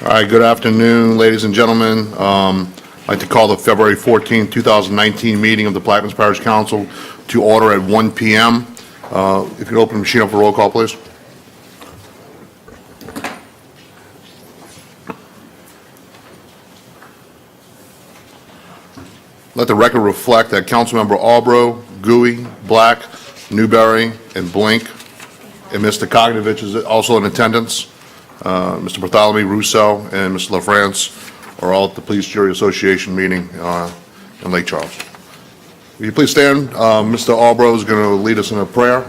All right, good afternoon, ladies and gentlemen. I'd like to call the February 14, 2019 meeting of the Plaquemines Parish Council to order at 1 p.m. If you could open the machine up for roll call, please. Let the record reflect that Councilmember Albro, Gouy, Black, Newberry, and Blink, and Mr. COGNEVICH is also in attendance. Mr. Barthélemy, Rousseau, and Mr. LaFrance are all at the Police Jury Association meeting in Lake Charles. Will you please stand? Mr. Albro is going to lead us in a prayer.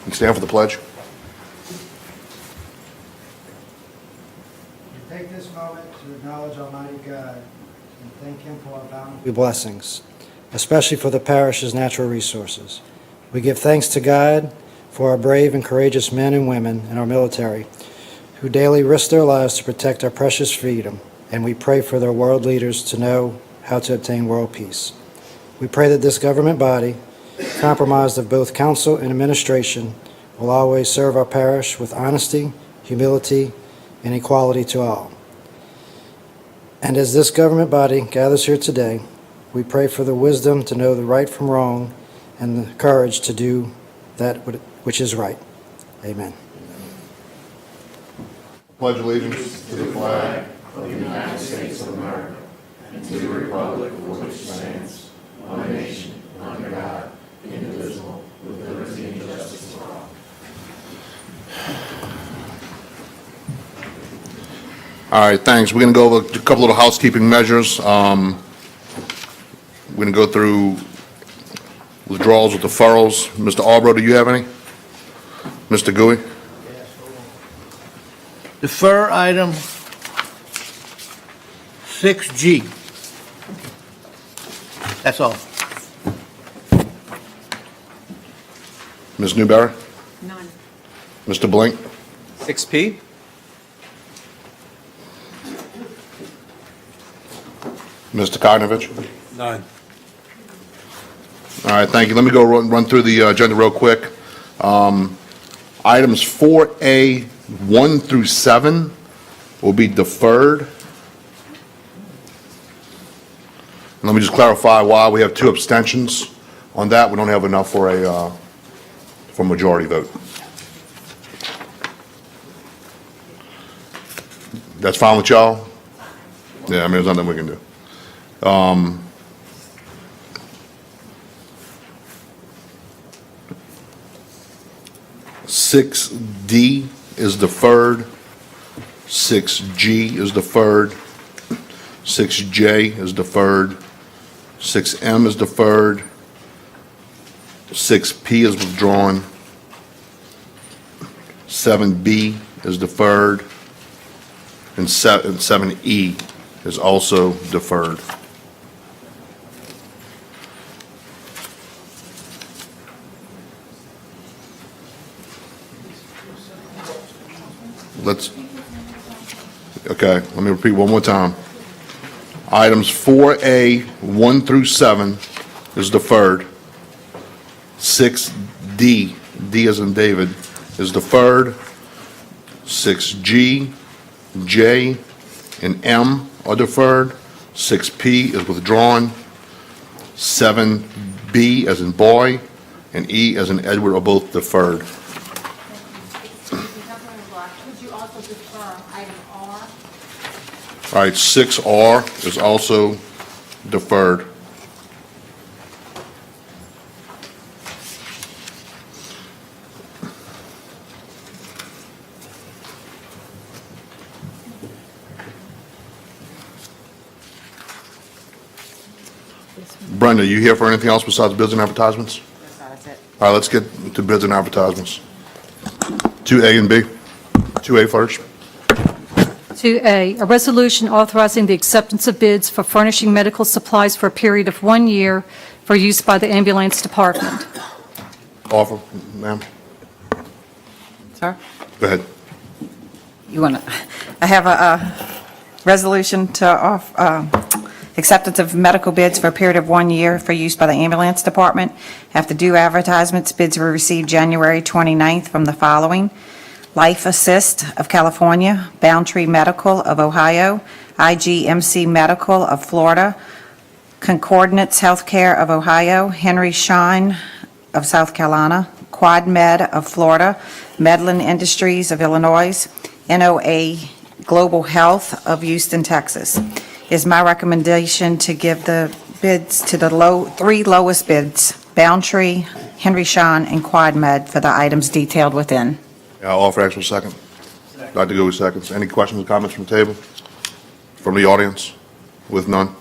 You stand for the pledge. We take this moment to acknowledge Almighty God and thank Him for our bountiful blessings, especially for the parish's natural resources. We give thanks to God for our brave and courageous men and women in our military who daily risk their lives to protect our precious freedom, and we pray for their world leaders to know how to obtain world peace. We pray that this government body, comprised of both council and administration, will always serve our parish with honesty, humility, and equality to all. And as this government body gathers here today, we pray for the wisdom to know the right from wrong and the courage to do that which is right. Amen. Pledge allegiance to the flag of the United States of America and to the republic for which it stands, one nation, under God, indivisible, with liberty and justice for all. All right, thanks. We're going to go over a couple of housekeeping measures. We're going to go through withdrawals with deferrals. Mr. Albro, do you have any? Mr. Gouy? Defer item 6G. That's all. Ms. Newberry? None. Mr. Blink? 6P. Mr. Cognovich? None. All right, thank you. Let me go run through the agenda real quick. Items 4A, 1 through 7 will be deferred. And let me just clarify why we have 2 abstentions on that. We don't have enough for a majority vote. That's fine with y'all? Yeah, I mean, there's nothing we can do. 6D is deferred. 6G is deferred. 6J is deferred. 6M is deferred. 6P is withdrawn. 7B is deferred. And 7E is also deferred. Okay, let me repeat one more time. Items 4A, 1 through 7 is deferred. 6D, D as in David, is deferred. 6G, J, and M are deferred. 6P is withdrawn. 7B as in boy, and E as in Edward are both deferred. Would you also defer item R? All right, 6R is also deferred. Brenda, you here for anything else besides bids and advertisements? That's it. All right, let's get to bids and advertisements. 2A and B. 2A first. 2A, a resolution authorizing the acceptance of bids for furnishing medical supplies for a period of 1 year for use by the ambulance department. Offer, ma'am. Sir, Go ahead. you want to, I have a resolution to acceptance of medical bids for a period of 1 year for use by the ambulance department. Have to do advertisements. Bids were received January 29th from the following: Life Assist of California, Boundtree Medical of Ohio, IGMC Medical of Florida, Concordance Healthcare of Ohio, Henry Schein of South Carolina, QuadMed of Florida, Medlin Industries of Illinois, NOA Global Health of Houston, Texas. It is my recommendation to give the bids to the three lowest bids, Boundtree, Henry Schein, and QuadMed, for the items detailed within. I'll offer extra second. Dr. Gouy seconds. Any questions or comments from the table? From the audience? With none?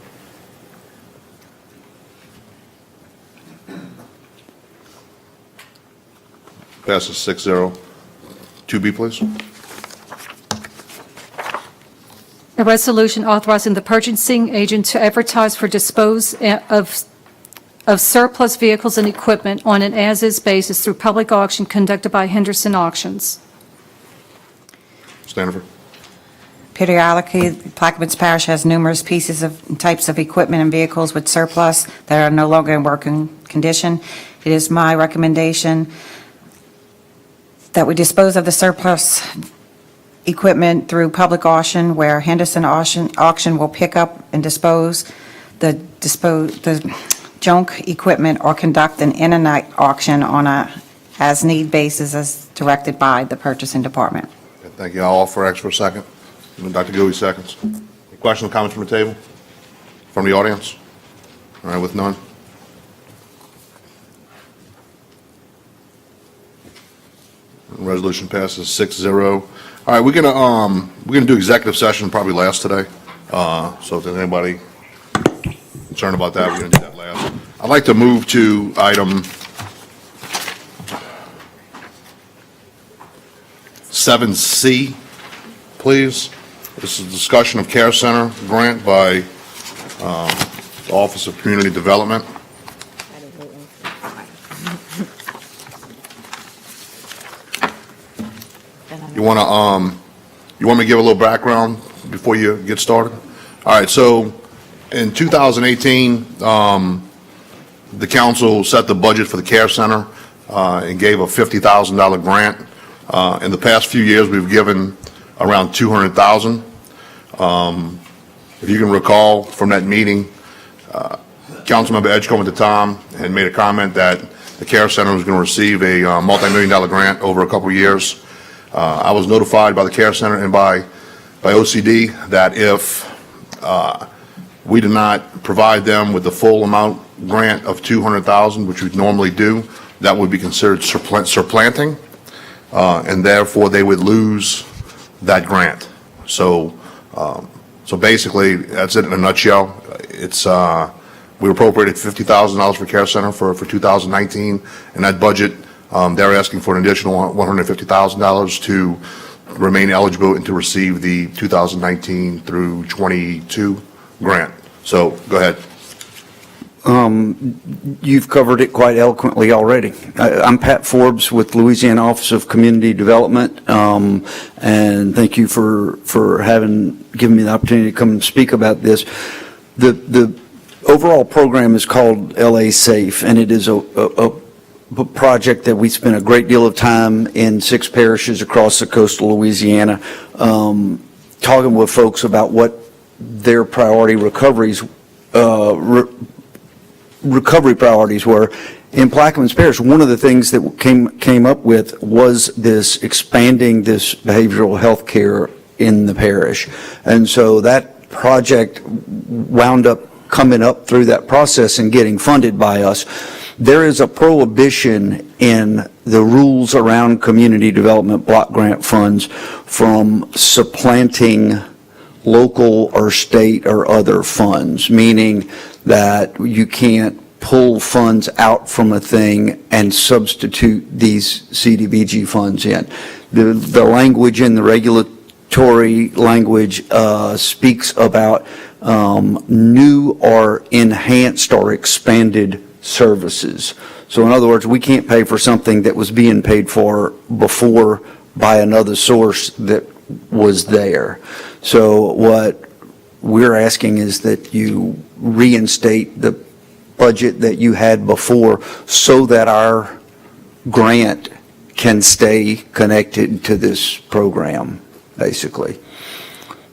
Passes 6-0. 2B, please. A resolution authorizing the purchasing agent to advertise for dispose of surplus vehicles and equipment on an as-is basis through public auction conducted by Henderson Auctions. Stanford. Periodically, Plaquemines Parish has numerous pieces of types of equipment and vehicles with surplus that are no longer in working condition. It is my recommendation that we dispose of the surplus equipment through public auction, where Henderson Auction will pick up and dispose the junk equipment, or conduct an in-and-out auction on a as-need basis as directed by the purchasing department. Okay, thank you. I'll offer extra second. Dr. Gouy seconds. Any questions or comments from the table? From the audience? All right, with none? Resolution passes 6-0. All right, we're gonna do executive session probably last today. So if there's anybody concerned about that, we're gonna do that last. I'd like to move to item 7C, please. This is discussion of Care Center grant by the Office of Community Development. You want me to give a little background before you get started? All right, so in 2018, the council set the budget for the Care Center and gave a $50,000 grant. In the past few years, we've given around $200,000. If you can recall from that meeting, Councilmember Edgecombe at the time had made a comment that the Care Center was going to receive a multi-million-dollar grant over a couple of years. I was notified by the Care Center and by OCD that if we did not provide them with the full amount grant of $200,000, which we normally do, that would be considered supplanting, and therefore they would lose that grant. So basically, that's it in a nutshell. It's we appropriated $50,000 for Care Center for 2019, and that budget, they're asking for an additional $150,000 to remain eligible and to receive the 2019 through 22 grant. So go ahead. You've covered it quite eloquently already. I'm Pat Forbes with Louisiana Office of Community Development, and thank you for giving me the opportunity to come and speak about this. The overall program is called LA Safe, and it is a project that we spent a great deal of time in 6 parishes across the coast of Louisiana, talking with folks about what their priority recovery priorities were. In Plaquemines Parish, one of the things that came up with was this expanding this behavioral health care in the parish. And so that project wound up coming up through that process and getting funded by us. There is a prohibition in the rules around community development block grant funds from supplanting local or state or other funds, meaning that you can't pull funds out from a thing and substitute these CDBG funds in. The language in the regulatory language speaks about new or enhanced or expanded services. So in other words, we can't pay for something that was being paid for before by another source that was there. So what we're asking is that you reinstate the budget that you had before so that our grant can stay connected to this program, basically.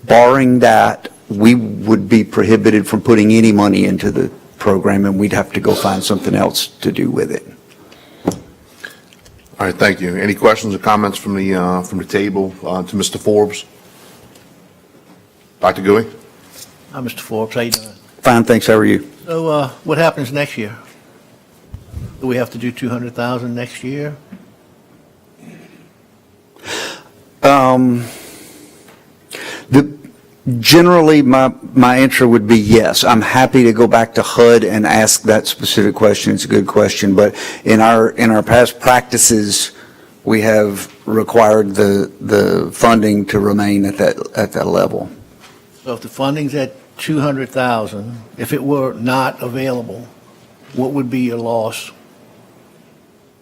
Barring that, we would be prohibited from putting any money into the program, and we'd have to go find something else to do with it. All right, thank you. Any questions or comments from the table to Mr. Forbes? Dr. Gouy? Hi, Mr. Forbes, how you doing? Fine, thanks, how are you? So, what happens next year? Do we have to do 200,000 next year? Generally, my answer would be yes. I'm happy to go back to HUD and ask that specific question. It's a good question, but in our past practices, we have required the funding to remain at that level. So if the funding's at 200,000, if it were not available, what would be your loss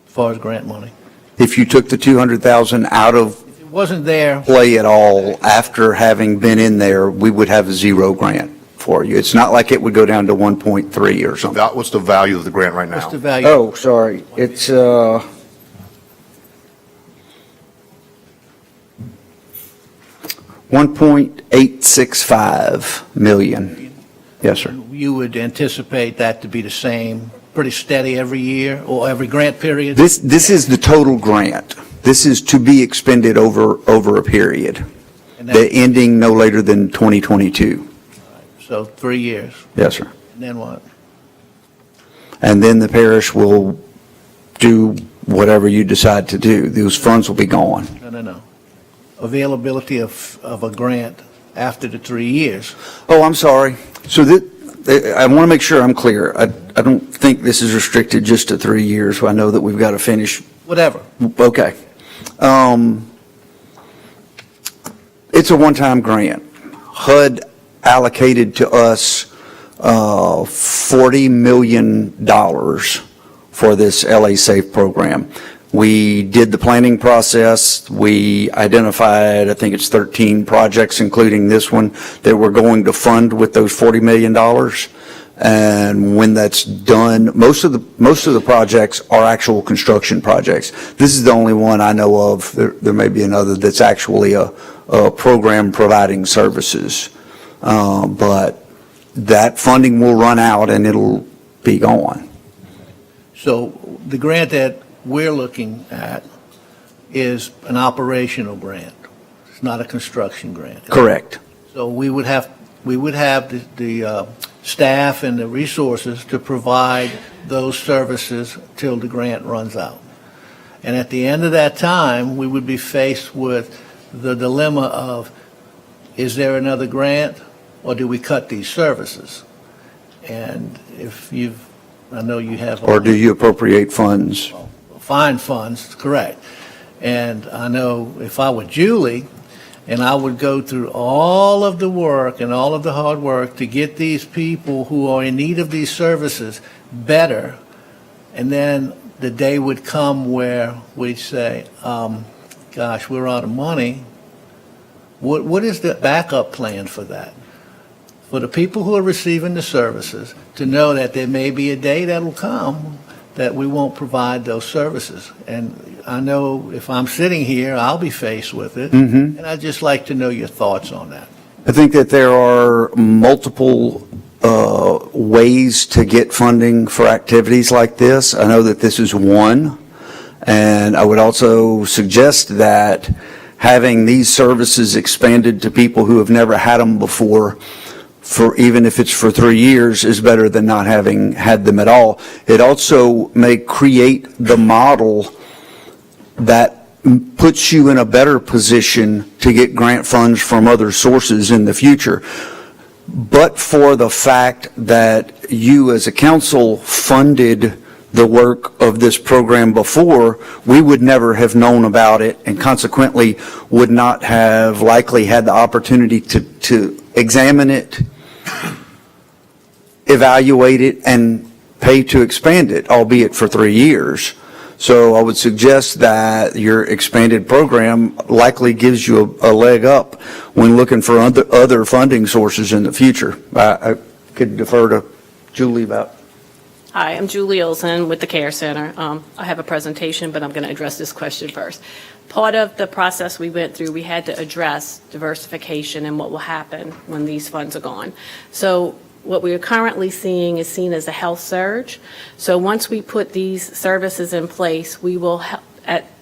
as far as grant money? If you took the 200,000 out of If it wasn't there, play at all after having been in there, we would have a zero grant for you. It's not like it would go down to 1.3 or something. What's the value of the grant right what's now? the value? Oh, sorry. It's, 1.865 million. Yes, sir. You would anticipate that to be the same, pretty steady every year or every grant period? This is the total grant. This is to be expended over a period, And the that- ending no later than 2022. So 3 years. Yes, sir. And then what? And then the parish will do whatever you decide to do. Those funds will be gone. No. Availability of a grant after the 3 years. Oh, I'm sorry. So I want to make sure I'm clear. I don't think this is restricted just to 3 years. I know that we've got to finish. Whatever. Okay. It's a one-time grant. HUD allocated to us $40 million for this LA Safe program. We did the planning process. We identified, I think it's 13 projects, including this one, that we're going to fund with those $40 million. And when that's done, most of the projects are actual construction projects. This is the only one I know of. There may be another that's actually a program providing services. But that funding will run out and it'll be gone. So the grant that we're looking at is an operational grant. It's not a construction grant. Correct. So we would have the staff and the resources to provide those services till the grant runs out. And at the end of that time, we would be faced with the dilemma of, is there another grant or do we cut these services? And if I know you have. Or do you appropriate funds? Find funds, correct. And I know if I were Julie, and I would go through all of the work and all of the hard work to get these people who are in need of these services better, and then the day would come where we'd say, gosh, we're out of money. What is the backup plan for that? For the people who are receiving the services to know that there may be a day that will come that we won't provide those services. And I know if I'm sitting here, I'll be faced with it. And I'd just like to know your thoughts on that. I think that there are multiple ways to get funding for activities like this. I know that this is one. And I would also suggest that having these services expanded to people who have never had them before, for even if it's for 3 years, is better than not having had them at all. It also may create the model that puts you in a better position to get grant funds from other sources in the future. But for the fact that you as a council funded the work of this program before, we would never have known about it and consequently would not have likely had the opportunity to examine it, evaluate it, and pay to expand it, albeit for 3 years. So I would suggest that your expanded program likely gives you a leg up when looking for other funding sources in the future. I could defer to Julie about. Hi, I'm Julie Olson with the Care Center. I have a presentation, but I'm going to address this question first. Part of the process we went through, we had to address diversification and what will happen when these funds are gone. So what we are currently seeing is seen as a health surge. So once we put these services in place, we will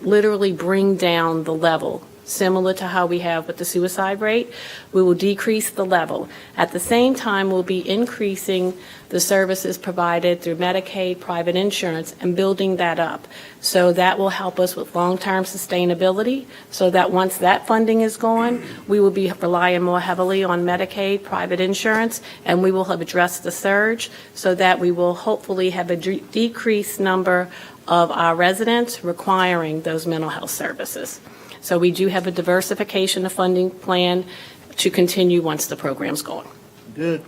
literally bring down the level, similar to how we have with the suicide rate. We will decrease the level. At the same time, we'll be increasing the services provided through Medicaid, private insurance, and building that up. So that will help us with long-term sustainability, so that once that funding is gone, we will be relying more heavily on Medicaid, private insurance, and we will have addressed the surge so that we will hopefully have a decreased number of our residents requiring those mental health services. So we do have a diversification of funding plan to continue once the program's gone. Good.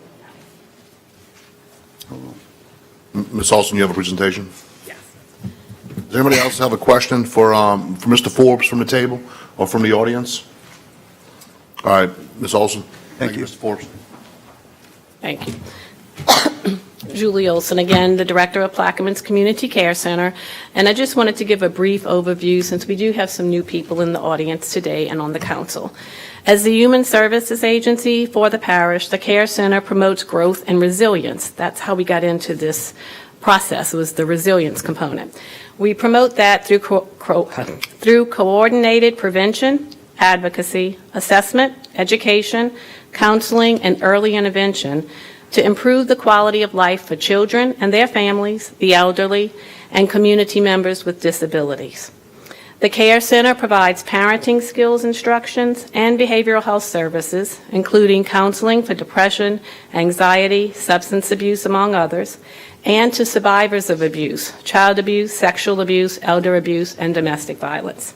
Ms. Olson, you have a presentation? Yes. Does anybody else have a question for Mr. Forbes from the table or from the audience? All right, Ms. Olson. Thank you. Mr. Forbes. Thank you. Julie Olson, again, the Director of Plaquemines Community Care Center. And I just wanted to give a brief overview since we do have some new people in the audience today and on the council. As the human services agency for the parish, the Care Center promotes growth and resilience. That's how we got into this process, was the resilience component. We promote that through coordinated prevention, advocacy, assessment, education, counseling, and early intervention to improve the quality of life for children and their families, the elderly, and community members with disabilities. The Care Center provides parenting skills instructions and behavioral health services, including counseling for depression, anxiety, substance abuse, among others, and to survivors of abuse, child abuse, sexual abuse, elder abuse, and domestic violence.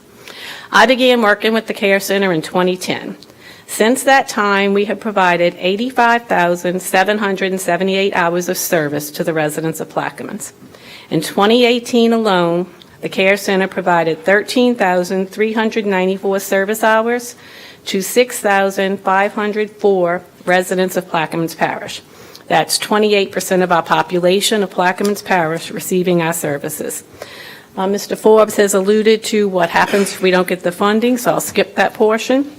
I began working with the Care Center in 2010. Since that time, we have provided 85,778 hours of service to the residents of Plaquemines. In 2018 alone, the Care Center provided 13,394 service hours to 6,504 residents of Plaquemines Parish. That's 28% of our population of Plaquemines Parish receiving our services. Mr. Forbes has alluded to what happens if we don't get the funding, so I'll skip that portion.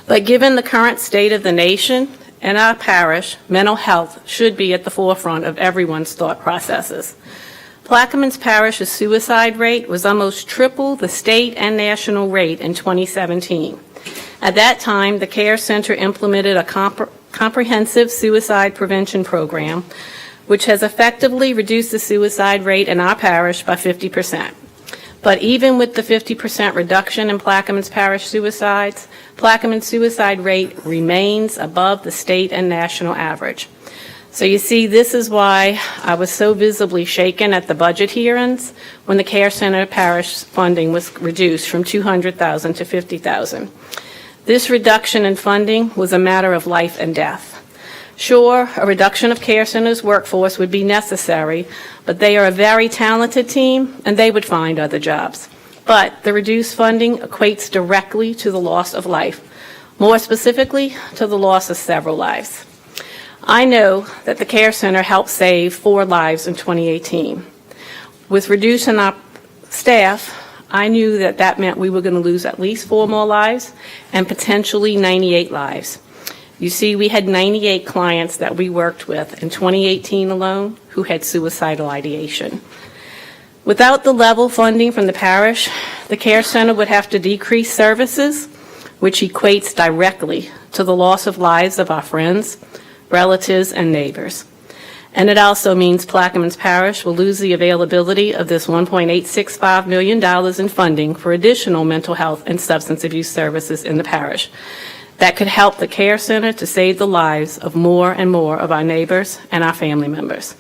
But given the current state of the nation and our parish, mental health should be at the forefront of everyone's thought processes. Plaquemines Parish's suicide rate was almost triple the state and national rate in 2017. At that time, the Care Center implemented a comprehensive suicide prevention program, which has effectively reduced the suicide rate in our parish by 50%. But even with the 50% reduction in Plaquemines Parish suicides, Plaquemines' suicide rate remains above the state and national average. So you see, this is why I was so visibly shaken at the budget hearings when the Care Center Parish funding was reduced from $200,000 to $50,000. This reduction in funding was a matter of life and death. Sure, a reduction of Care Center's workforce would be necessary, but they are a very talented team, and they would find other jobs. But the reduced funding equates directly to the loss of life, more specifically to the loss of several lives. I know that the Care Center helped save 4 lives in 2018. With reducing our staff, I knew that that meant we were going to lose at least 4 more lives and potentially 98 lives. You see, we had 98 clients that we worked with in 2018 alone who had suicidal ideation. Without the level funding from the parish, the Care Center would have to decrease services, which equates directly to the loss of lives of our friends, relatives, and neighbors. And it also means Plaquemines Parish will lose the availability of this $1.865 million in funding for additional mental health and substance abuse services in the parish. That could help the Care Center to save the lives of more and more of our neighbors and our family members.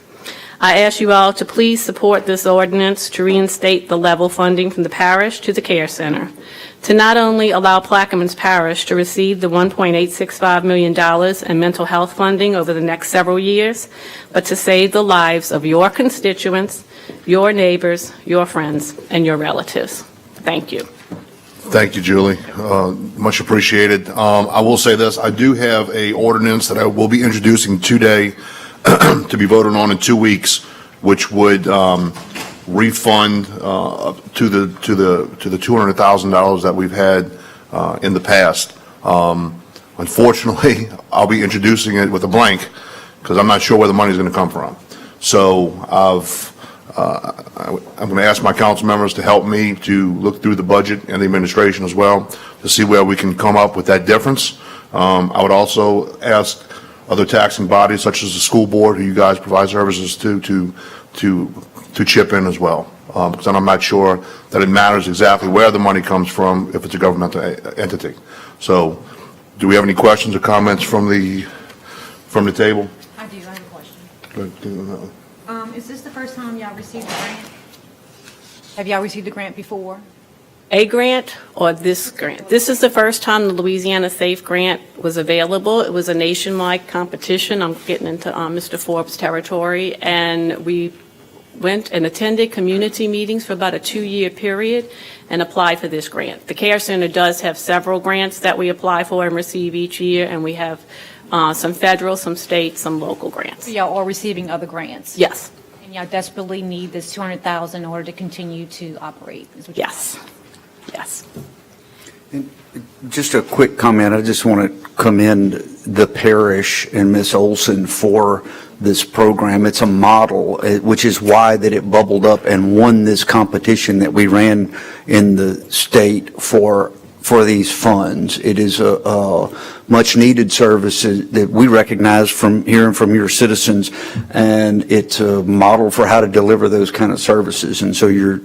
I ask you all to please support this ordinance to reinstate the level funding from the parish to the Care Center, to not only allow Plaquemines Parish to receive the $1.865 million in mental health funding over the next several years, but to save the lives of your constituents, your neighbors, your friends, and your relatives. Thank you. Thank you, Julie. Much appreciated. I will say this, I do have a ordinance that I will be introducing today to be voted on in 2 weeks which would refund to the $200,000 that we've had in the past. Unfortunately, I'll be introducing it with a blank because I'm not sure where the money's going to come from. So I'm going to ask my council members to help me to look through the budget and the administration as well to see where we can come up with that difference. I would also ask other taxing bodies such as the school board, who you guys provide services to chip in as well, because I'm not sure that it matters exactly where the money comes from if it's a governmental entity. So, do we have any questions or comments from the table? I do, I have a question. Go ahead. Is this the first time y'all received a grant? Have y'all received a grant before? A grant or this grant? This is the first time the Louisiana Safe Grant was available. It was a nationwide competition. I'm getting into Mr. Forbes' territory, and we went and attended community meetings for about a 2-year period and applied for this grant. The Care Center does have several grants that we apply for and receive each year, and we have some federal, some state, some local grants. So y'all are receiving other grants? Yes, And y'all desperately need this $200,000 in order to continue to operate? Is what you're yes, yes. Just a quick comment. I just want to commend the parish and Ms. Olson for this program. It's a model, which is why that it bubbled up and won this competition that we ran in the state for these funds. It is a much needed service that we recognize from hearing from your citizens, and it's a model for how to deliver those kind of services. And so you're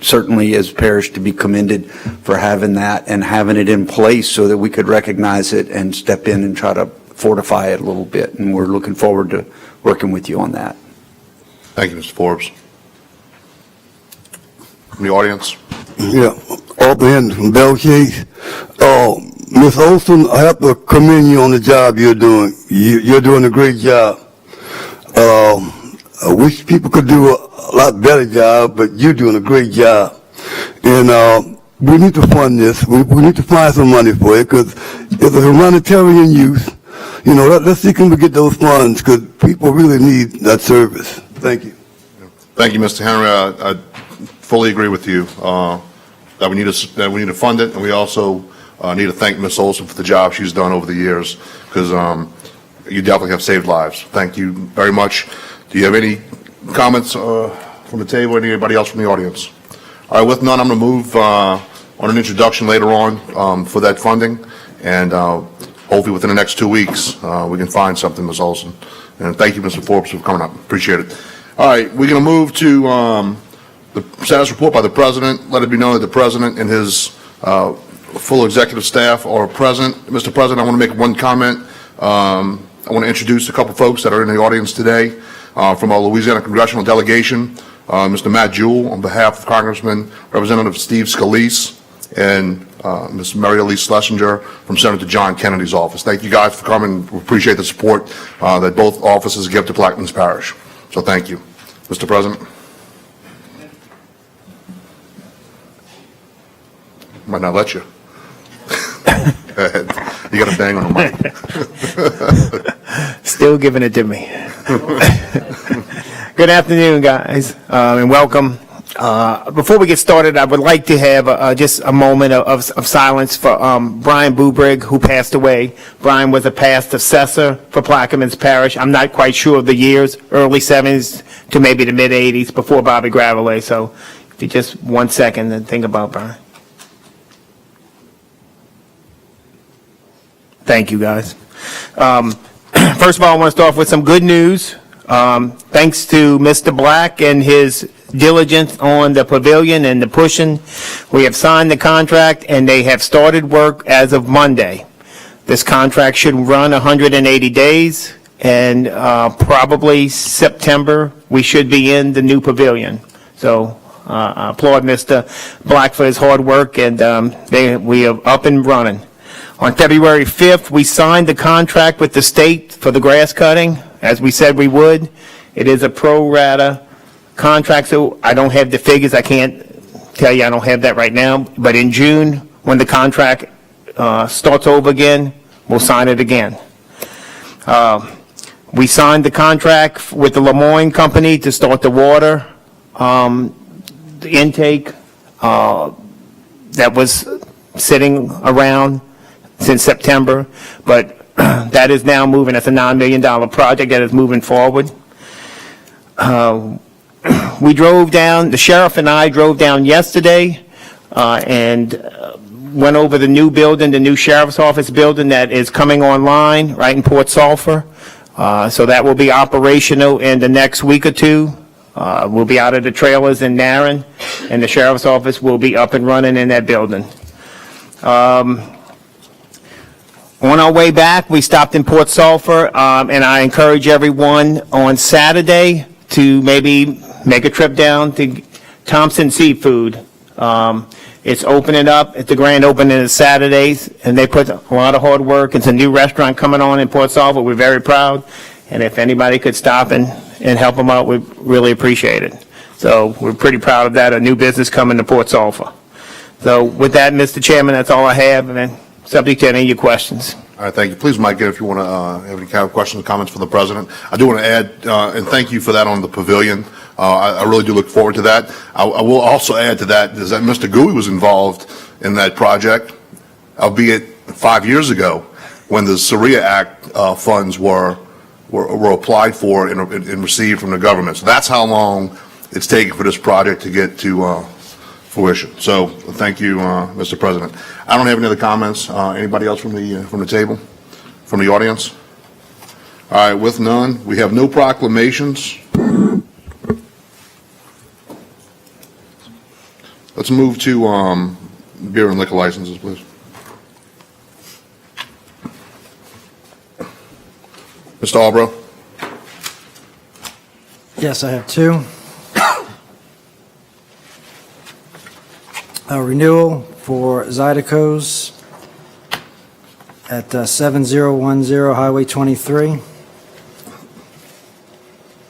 certainly, as parish, to be commended for having that and having it in place so that we could recognize it and step in and try to fortify it a little bit. And we're looking forward to working with you on that. Thank you, Mr. Forbes. From the audience? Yeah, Arthur Henderson from Bell Chase. Ms. Olson, I have to commend you on the job you're doing. You're doing a great job. I wish people could do a lot better job, but you're doing a great job. And we need to fund this. We need to find some money for it, because it's a humanitarian use. You know, let's see can we get those funds, because people really need that service. Thank you. Thank you, Mr. Henry. I fully agree with you that we need to fund it, and we also need to thank Ms. Olson for the job she's done over the years, because you definitely have saved lives. Thank you very much. Do you have any comments from the table? Anybody else from the audience? All right, with none, I'm going to move on an introduction later on for that funding, and hopefully within the next 2 weeks we can find something, Ms. Olson. And thank you, Mr. Forbes, for coming up. Appreciate it. All right, we're going to move to the status report by the President. Let it be known that the President and his full executive staff are present. Mr. President, I want to make one comment. I want to introduce a couple folks that are in the audience today from our Louisiana Congressional Delegation. Mr. Matt Jewell, on behalf of Congressman Representative Steve Scalise, and Ms. Mary Elise Schlesinger from Senator John Kennedy's office. Thank you guys for coming. We appreciate the support that both offices give to Plaquemines Parish. So thank you. Mr. President. Might not let you. Go ahead. You got to bang on the mic. Still giving it to me. Good afternoon, guys, and welcome. Before we get started, I would like to have just a moment of silence for Brian Bubrig, who passed away. Brian was a past assessor for Plaquemines Parish. I'm not quite sure of the years, early 70s to maybe the mid 80s, before Bobby Gravelet. So if you just 1 second and think about Brian. Thank you, guys. First of all, I want to start off with some good news. Thanks to Mr. Black and his diligence on the pavilion and the pushing, we have signed the contract and they have started work as of Monday. This contract should run 180 days, and probably September we should be in the new pavilion. So I applaud Mr. Black for his hard work, and we are up and running. On February 5th, we signed the contract with the state for the grass cutting, as we said we would. It is a pro rata contract, so I don't have the figures. I can't tell you, I don't have that right now. But in June, when the contract starts over again, we'll sign it again. We signed the contract with the Lemoyne Company to start the water, the intake, that was sitting around since September, but that is now moving. It's a $9 million project that is moving forward. We drove down, the sheriff and I drove down yesterday and went over the new building, the new sheriff's office building that is coming online right in Port Sulphur. So that will be operational in the next week or two. We'll be out of the trailers in Narren, and the sheriff's office will be up and running in that building. On our way back, we stopped in Port Sulphur, and I encourage everyone on Saturday to maybe make a trip down to Thompson Seafood. It's opening up, the grand opening is Saturdays, and they put a lot of hard work. It's a new restaurant coming on in Port Sulphur. We're very proud, and if anybody could stop and help them out, we'd really appreciate it. So we're pretty proud of that, a new business coming to Port Sulphur. So with that, Mr. Chairman, that's all I have, and then subject to any of your questions. All right, thank you. Please, Mike, if you want to have any kind of questions or comments for the president. I do want to add, and thank you for that on the pavilion. I really do look forward to that. I will also add to that is that Mr. Gooey was involved in that project, albeit 5 years ago, when the Sharia Act funds were applied for and received from the government. So that's how long it's taken for this project to get to fruition. So thank you, Mr. President. I don't have any other comments. Anybody else from the table, from the audience? All right, with none, we have no proclamations. Let's move to beer and liquor licenses, please. Mr. Albro. Yes, I have two. A renewal for Zydeco's at 7010 Highway 23.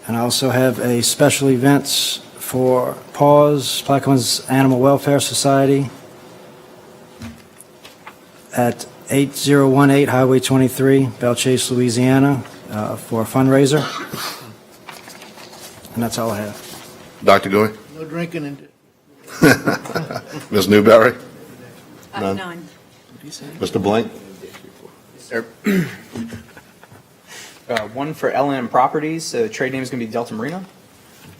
And I also have a special events for PAWS, Plaquemines Animal Welfare Society, at 8018 Highway 23, Belchase, Louisiana, for a fundraiser. And that's all I have. Dr. Gooey. No drinking and... Ms. Newberry. None. None. Mr. Blank. Sir. One for L&M Properties, trade name is going to be Delta Marina.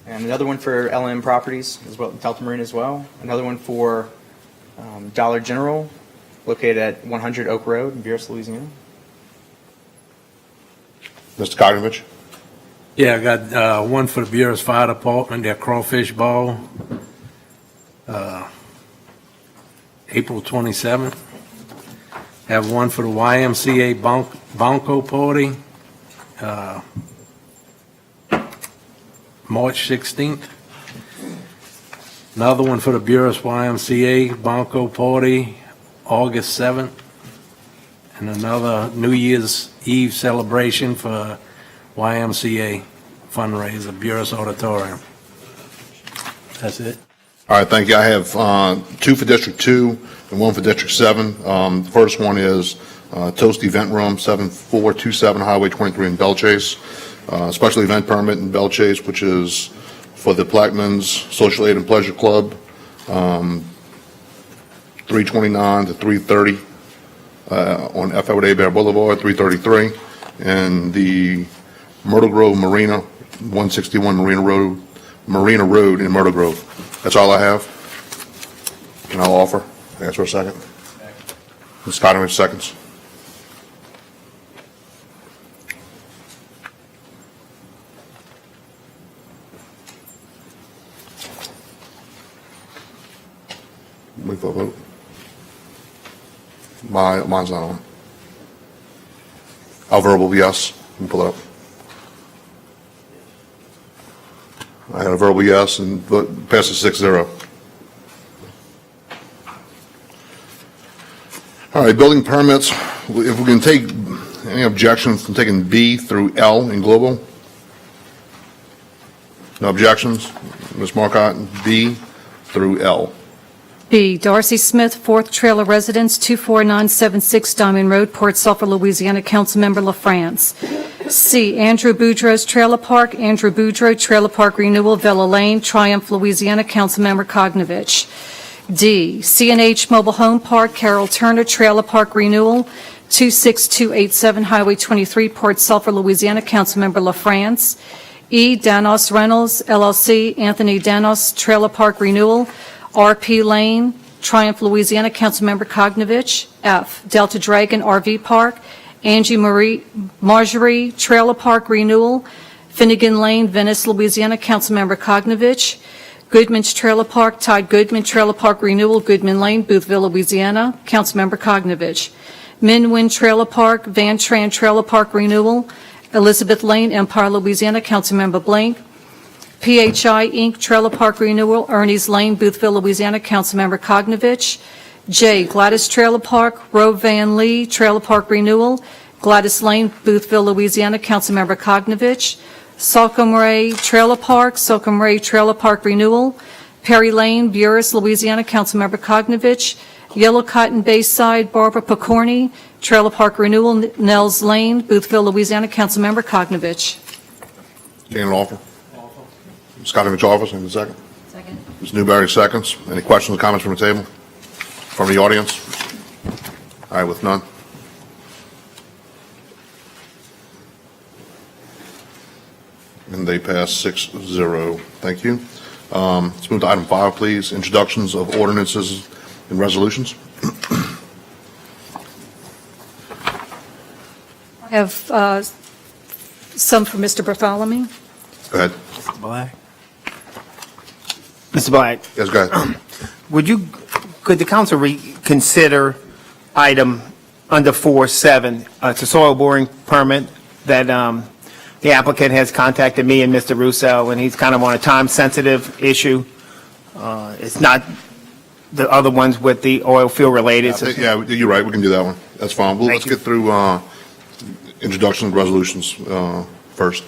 And another one for L&M Properties as well, Delta Marina as well. Another one for Dollar General, located at 100 Oak Road in Buras, Louisiana. Mr. Cognevich. Yeah, I got one for the Buras Fire Department, their crawfish ball, April 27th. Have one for the YMCA Bonko Party, March 16th. Another one for the Buras YMCA Bonko Party, August 7th. And another New Year's Eve celebration for YMCA fundraiser, Buras Auditorium. That's it. All right, thank you. I have two for District 2 and one for District 7. The first one is Toast Event Room, 7427 Highway 23 in Belchase. Special event permit in Belchase, which is for the Plaquemines Social Aid and Pleasure Club, 329 to 330 on F. Bear Boulevard, 333, and the Myrtle Grove Marina, 161 Marina Road in Myrtle Grove. That's all I have. And I'll offer. Ask for a second. Ms. Cognevich, seconds. Wait for a vote. Mine's not on. I'll verbal yes. You can pull it up. I had a verbal yes and passes 6-0. All right, building permits. If we can take any objections from taking B through L in global? No objections? Ms. Marcotte, B through L. B, Darcy Smith, 4th Trailer Residence, 24976 Diamond Road, Port Sulphur, Louisiana, Councilmember LaFrance. C, Andrew Boudreaux's Trailer Park, Andrew Boudreaux Trailer Park Renewal, Villa Lane, Triumph, Louisiana, Councilmember Cognovich. D, C&H Mobile Home Park, Carroll Turner Trailer Park Renewal, 26287 Highway 23, Port Sulphur, Louisiana, Councilmember LaFrance. E, Danos Reynolds, LLC, Anthony Danos Trailer Park Renewal, RP Lane, Triumph, Louisiana, Councilmember Cognovich. F, Delta Dragon RV Park, Angie Marjorie Trailer Park Renewal, Finnegan Lane, Venice, Louisiana, Councilmember Cognovich. Goodman's Trailer Park, Todd Goodman Trailer Park Renewal, Goodman Lane, Boothville, Louisiana, Councilmember Cognovich. Minwin Trailer Park, Van Tran Trailer Park Renewal, Elizabeth Lane, Empire, Louisiana, Councilmember Blank. PHI Inc. Trailer Park Renewal, Ernie's Lane, Boothville, Louisiana, Councilmember Cognovich. J, Gladys Trailer Park, Roe Van Lee Trailer Park Renewal, Gladys Lane, Boothville, Louisiana, Councilmember Cognovich. Salcombe Ray Trailer Park, Salcombe Ray Trailer Park Renewal, Perry Lane, Buras, Louisiana, Councilmember Cognovich. Yellow Cotton Bayside, Barbara Picorni, Trailer Park Renewal, Nels Lane, Boothville, Louisiana, Councilmember Cognovich. Entertain an offer. Ms. Cognitivich offers, and a second. Second. Ms. Newberry seconds. Any questions or comments from the table? From the audience? All right, with none. And they pass 6-0. Thank you. Let's move to item 5, please. Introductions of ordinances and resolutions. I have some for Mr. Bartholomew. Go ahead. Mr. Black, Yes, go ahead. could the council reconsider item under 4.7, it's a soil boring permit that the applicant has contacted me and Mr. Russo, and he's kind of on a time-sensitive issue. It's not the other ones with the oil field related. Yeah, you're right. We can do that one. That's fine. Well, let's Thank you. get through introduction of resolutions first.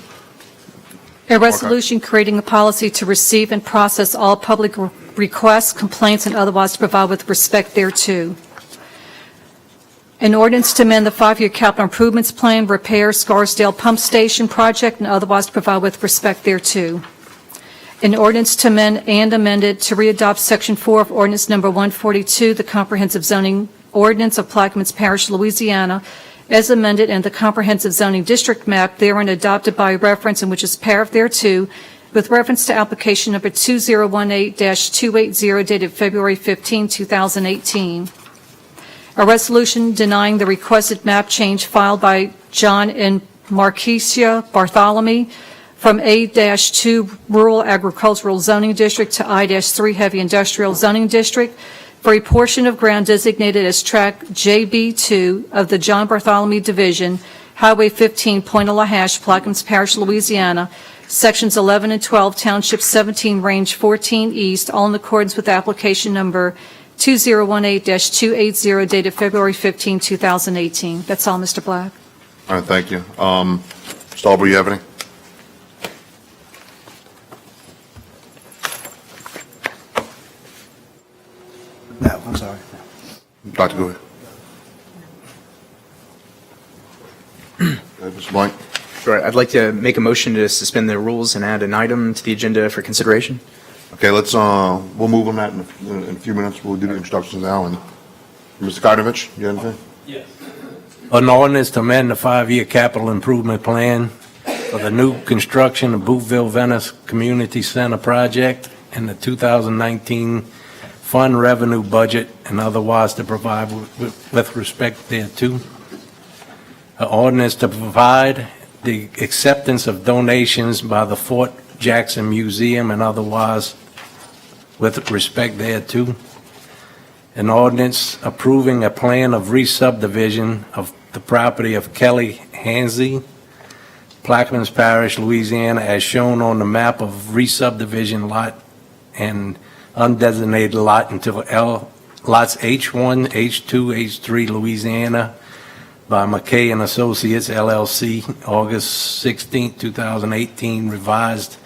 A resolution creating a policy to receive and process all public requests, complaints, and otherwise to provide with respect thereto. An ordinance to amend the 5-year capital improvements plan, repair Scarsdale Pump Station project, and otherwise to provide with respect thereto. An ordinance to amend and amended to readopt Section 4 of Ordinance Number 142, the Comprehensive Zoning Ordinance of Plaquemines Parish, Louisiana, as amended, and the Comprehensive Zoning District Map therein adopted by reference and which is paragraph thereto, with reference to application number 2018-280 dated February 15, 2018. A resolution denying the requested map change filed by John and Marquisia Barthelemy from A-2 Rural Agricultural Zoning District to I-3 Heavy Industrial Zoning District for a portion of ground designated as Track JB2 of the John Bartholomew Division, Highway 15, Point Lahash, Plaquemines Parish, Louisiana, Sections 11 and 12, Township 17, Range 14 East, all in accordance with application number 2018-280 dated February 15, 2018. That's all, Mr. Black. All right, thank you. Mr. Albury, you have any? No, I'm sorry. Dr. Gouy. Mr. Blank. Sure. I'd like to make a motion to suspend the rules and add an item to the agenda for consideration. Okay, let's, we'll move on that in a few minutes. We'll do the introductions now. And Mr. Cognitivich, you have anything? An ordinance to amend the 5-year capital improvement plan for the new construction of Boothville Venice Community Center project and the 2019 fund revenue budget and otherwise to provide with respect thereto. An ordinance to provide the acceptance of donations by the Fort Jackson Museum and otherwise with respect thereto. An ordinance approving a plan of re-subdivision of the property of Kelly Hansey, Plaquemines Parish, Louisiana, as shown on the map of re-subdivision lot and undesignated lot until lots H1, H2, H3, Louisiana, by McKay and Associates, LLC, August 16, 2018, revised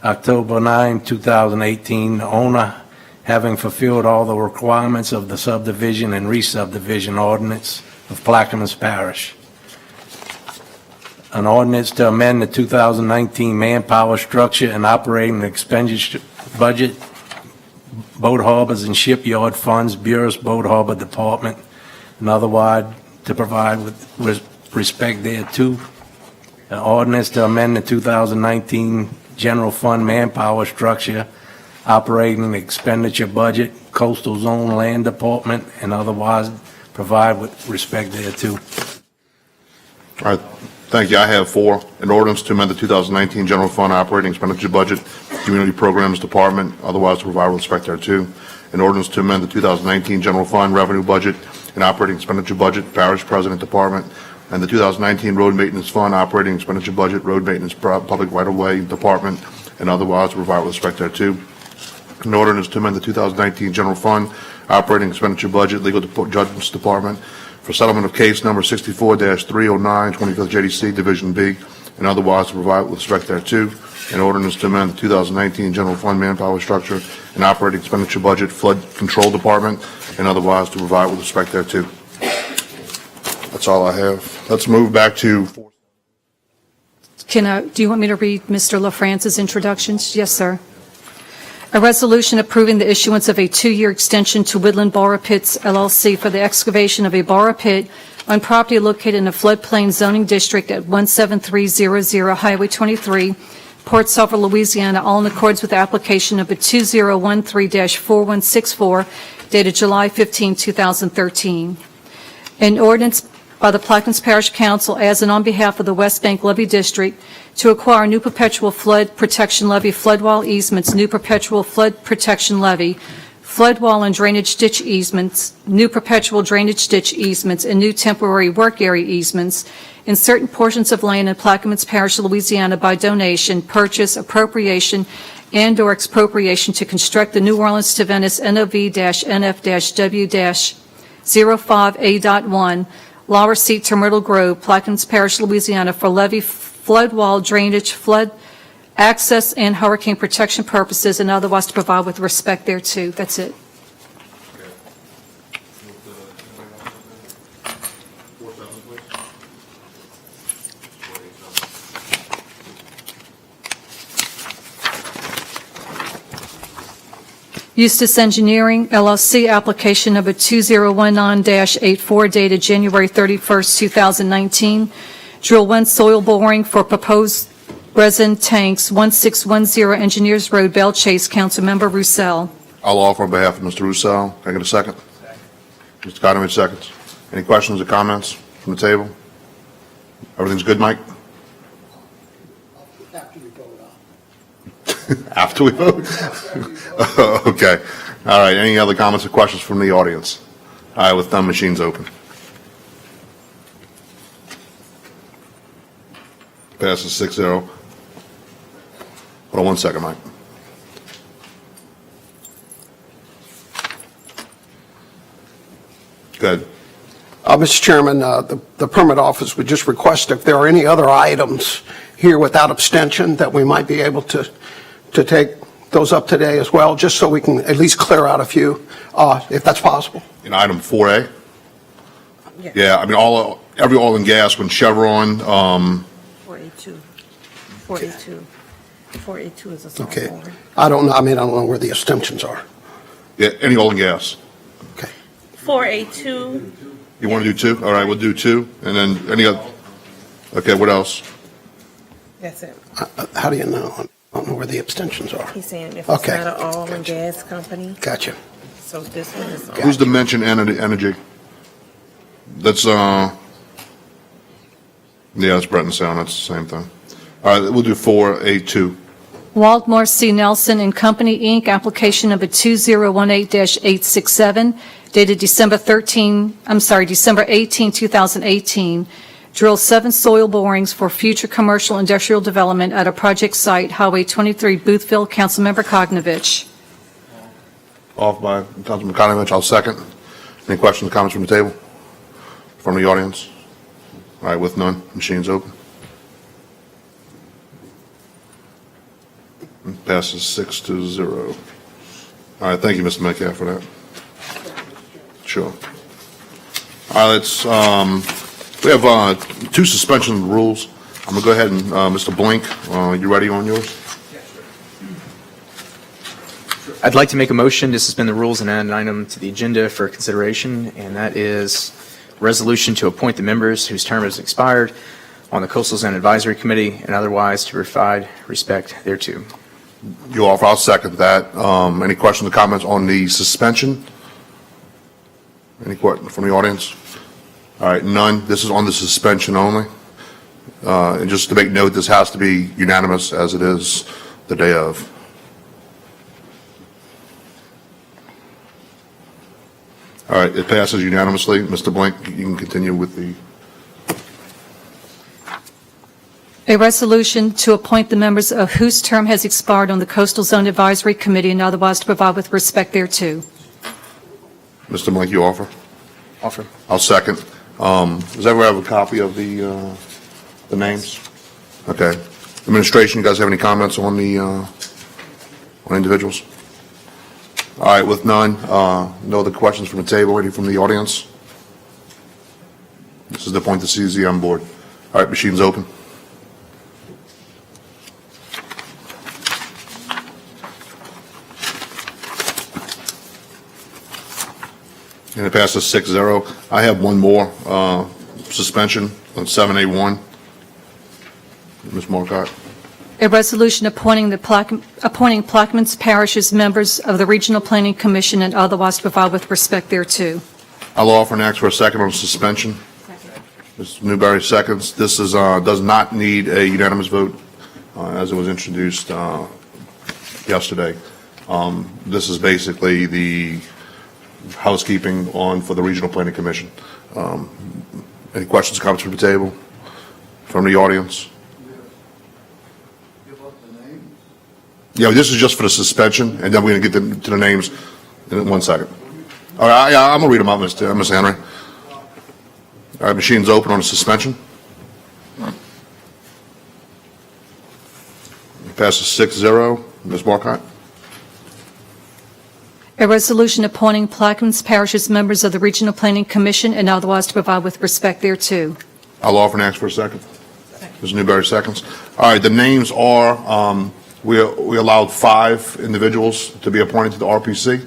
October 9, 2018, the owner having fulfilled all the requirements of the subdivision and re-subdivision ordinance of Plaquemines Parish. an ordinance to amend the 2019 manpower structure and operating expenditure budget, boat harbors and shipyard funds, Bureau's Boat Harbor Department, and otherwise to provide with respect thereto. An ordinance to amend the 2019 general fund manpower structure, operating expenditure budget, coastal zone land department, and otherwise provide with respect thereto. All right, thank you. I have 4. An ordinance to amend the 2019 general fund operating expenditure budget, community programs department, otherwise to provide with respect thereto. An ordinance to amend the 2019 general fund revenue budget and operating expenditure budget, parish president department, and the 2019 road maintenance fund operating expenditure budget, road maintenance public right-of-way department, and otherwise to provide with respect thereto. An ordinance to amend the 2019 general fund operating expenditure budget, legal judgments department, for settlement of case number 64-309, 25th JDC, Division B, and otherwise to provide with respect thereto. An ordinance to amend the 2019 general fund manpower structure and operating expenditure budget, flood control department, and otherwise to provide with respect thereto. That's all I have. Let's move back to. Do you want me to read Mr. LaFrance's introductions? Yes, sir. A resolution approving the issuance of a 2-year extension to Woodland Borrow Pits LLC for the excavation of a borrow pit on property located in a floodplain zoning district at 17300 Highway 23, Port Sulphur, Louisiana, all in accordance with the application number 2013-4164 dated July 15, 2013. An ordinance by the Plaquemines Parish Council as and on behalf of the West Bank Levee District to acquire new perpetual flood protection levee, flood wall easements, new perpetual flood protection levee, flood wall and drainage ditch easements, new perpetual drainage ditch easements, and new temporary work area easements in certain portions of land in Plaquemines Parish, Louisiana by donation, purchase, appropriation, and/or expropriation to construct the New Orleans to Venice NOV-NF-W-05A.1 Lower Seat to Myrtle Grove, Plaquemines Parish, Louisiana, for levee, flood wall, drainage, flood access, and hurricane protection purposes, and otherwise to provide with respect thereto. That's it. Eustace Engineering, LLC, application number 2019-84 dated January 31st, 2019. Drill 1 soil boring for proposed resin tanks, 1610 Engineers Road, Belle Chase. Councilmember Roussel. I'll offer on behalf of Mr. Roussel. Can I get a second? Mr. Cognevich, seconds. Any questions or comments from the table? Everything's good, Mike? After we vote? Okay. All right. Any other comments or questions from the audience? All right, with none, machines open. Passes 6-0. Hold on one second, Mike. Go ahead. Mr. Chairman, the permit office would just request if there are any other items here without abstention that we might be able to take those up today as well, just so we can at least clear out a few, if that's possible. In item 4A? Yeah, I mean, every oil and gas, when Chevron, 482. 482 is a small Okay. one. I don't know where the abstentions are. yeah, any oil and gas. Okay. 482. You want to do 2? All right, we'll do 2. And then any other, okay, what else? That's it. How do you know? I don't know where the abstentions are. He's saying if it's Okay. not an oil and gas company, Gotcha. so this one is. Who's the mentioned energy? That's, yeah, that's Breton Sound, that's the same thing. All right, we'll do 4A2. Waldmore C. Nelson and Company, Inc., application number 2018-867, dated December 18, 2018. Drill 7 soil borings for future commercial industrial development at a project site, Highway 23, Boothville. Councilmember Cognevich. Off by Councilman Cognevich, I'll second. Any questions or comments from the table? From the audience? All right, with none, machines open. Passes 6-0. All right, thank you, Mr. Metcalf, for that. Sure. All right, let's, we have 2 suspension rules. I'm going to go ahead and, Mr. Blink, you ready on yours? I'd like to make a motion to suspend the rules and add an item to the agenda for consideration, and that is resolution to appoint the members whose term has expired on the Coastal Zone Advisory Committee and otherwise to provide respect thereto. You offer, I'll second that. Any questions or comments on the suspension? Any questions from the audience? All right, none. This is on the suspension only. And just to make note, this has to be unanimous as it is the day of. All right, it passes unanimously. Mr. Blink, you can continue with the... A resolution to appoint the members of whose term has expired on the Coastal Zone Advisory Committee and otherwise to provide with respect thereto. Mr. Blink, you offer? Offer. I'll second. Does everyone have a copy of the names? Okay. Administration, you guys have any comments on the on individuals? All right, with none, no other questions from the table, any from the audience? This is the point to CZ on board. All right, machine's open. And it passes 6-0. I have one more suspension on 7A1. Ms. Marcotte. A resolution appointing Plaquemines Parish as members of the Regional Planning Commission and otherwise to provide with respect thereto. I'll offer and ask for a second on suspension. Ms. Newberry seconds. This is does not need a unanimous vote as it was introduced yesterday. This is basically the housekeeping on for the Regional Planning Commission. Any questions, comments from the table, from the audience? Yeah, this is just for the suspension, and then we're going to get to the names in 1 second. All right, I'm going to read them out, Ms. Henry. All right, machine's open on the suspension. It passes 6-0. Ms. Marcotte. A resolution appointing Plaquemines Parish as members of the Regional Planning Commission and otherwise to provide with respect thereto. I'll offer and ask for a second. Ms. Newberry seconds. All right, the names are, we allowed 5 individuals to be appointed to the RPC.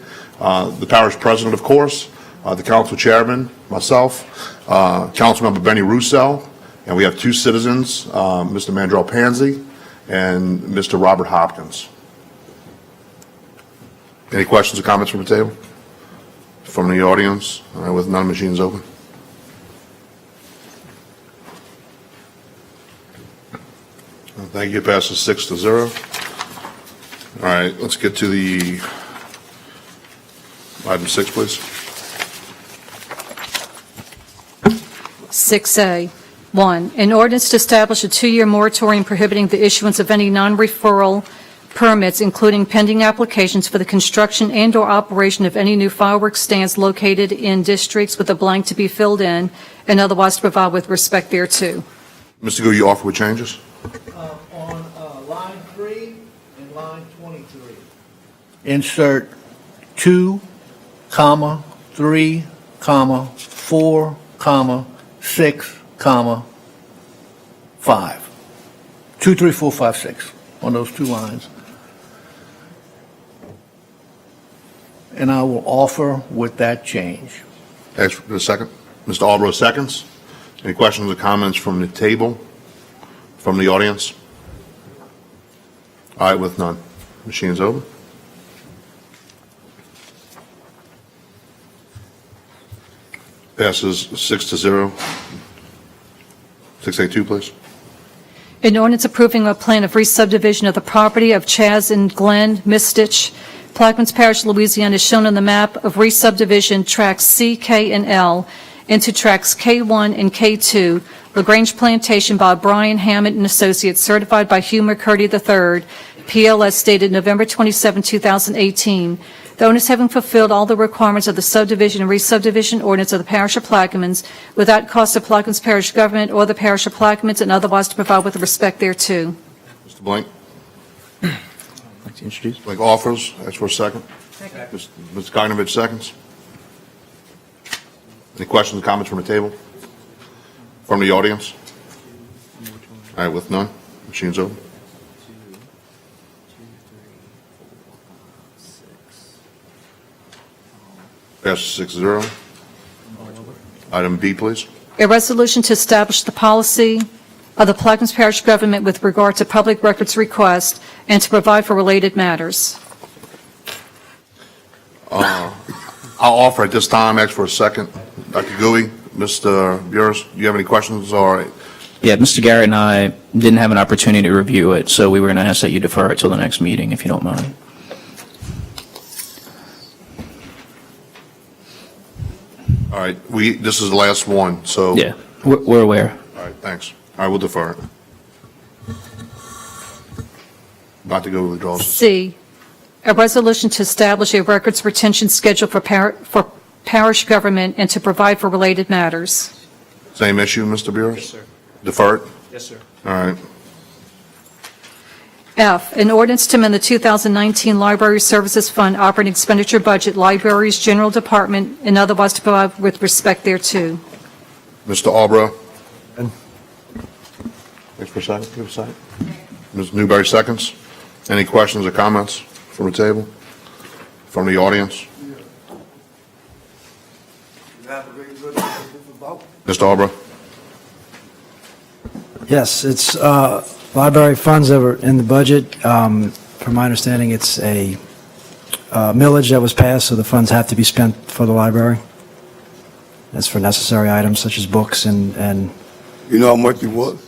The parish president, of course, the council chairman, myself, Councilmember Benny Russo, and we have 2 citizens, Mr. Mandrell Pansy and Mr. Robert Hopkins. Any questions or comments from the table? From the audience? All right, with none, machines open. Thank you. It passes 6-0. All right, let's get to the item 6, please. 6A. 1, an ordinance to establish a 2-year moratorium prohibiting the issuance of any non-referral permits, including pending applications for the construction and/or operation of any new fireworks stands located in districts with a blank to be filled in, and otherwise to provide with respect thereto. Mr. Gu, you offer with changes? On line 3 and line 23. Insert 2, 3, 4, 6, 5. 2, 3, 4, 5, 6 on those 2 lines. And I will offer with that change. Ask for a second. Mr. Albro seconds. Any questions or comments from the table, from the audience? All right, with none. Machine's open. Passes 6-0. 6A2, please. An ordinance approving a plan of re-subdivision of the property of Chaz and Glenn Mistich, Plaquemines Parish, Louisiana, is shown on the map of re-subdivision tracks C, K, and L into tracks K1 and K2, LaGrange Plantation by Brian Hammond and Associates, certified by Hugh McCurdy III, PLS dated November 27, 2018. The owners having fulfilled all the requirements of the subdivision and re-subdivision ordinance of the Parish of Plaquemines without cost to Plaquemines Parish government or the Parish of Plaquemines, and otherwise to provide with respect thereto. Mr. Blank. I'd like to introduce. Blank offers. Ask for a second. Mr. COGNEVICH seconds. Any questions or comments from the table? From the audience? All right, with none, machine's open. Passes 6-0. Item B, please. A resolution to establish the policy of the Plaquemines Parish government with regard to public records request and to provide for related matters. I'll offer at this time, ask for a second. Dr. Gouy, Mr. Burris, do you have any questions? All right. Yeah, Mr. Garrett and I didn't have an opportunity to review it, so we were going to ask that you defer it till the next meeting, if you don't mind. All right, this is the last one, so. Yeah, we're aware. All right, thanks. I will defer it. Dr. Gouy withdraws. C, a resolution to establish a records retention schedule for parish government and to provide for related matters. Same issue, Mr. Burris? Yes, sir. Defer it? Yes, sir. All right. F, an ordinance to amend the 2019 Library Services Fund operating expenditure budget, Libraries General Department, and otherwise to provide with respect thereto. Mr. Albrough? Thanks for a second. Give a second. Ms. Newberry seconds. Any questions or comments from the table? From the audience? Mr. Albrough? Yes, it's library funds that were in the budget. From my understanding, it's a millage that was passed, so the funds have to be spent for the library. That's for necessary items such as books and You know how much it was?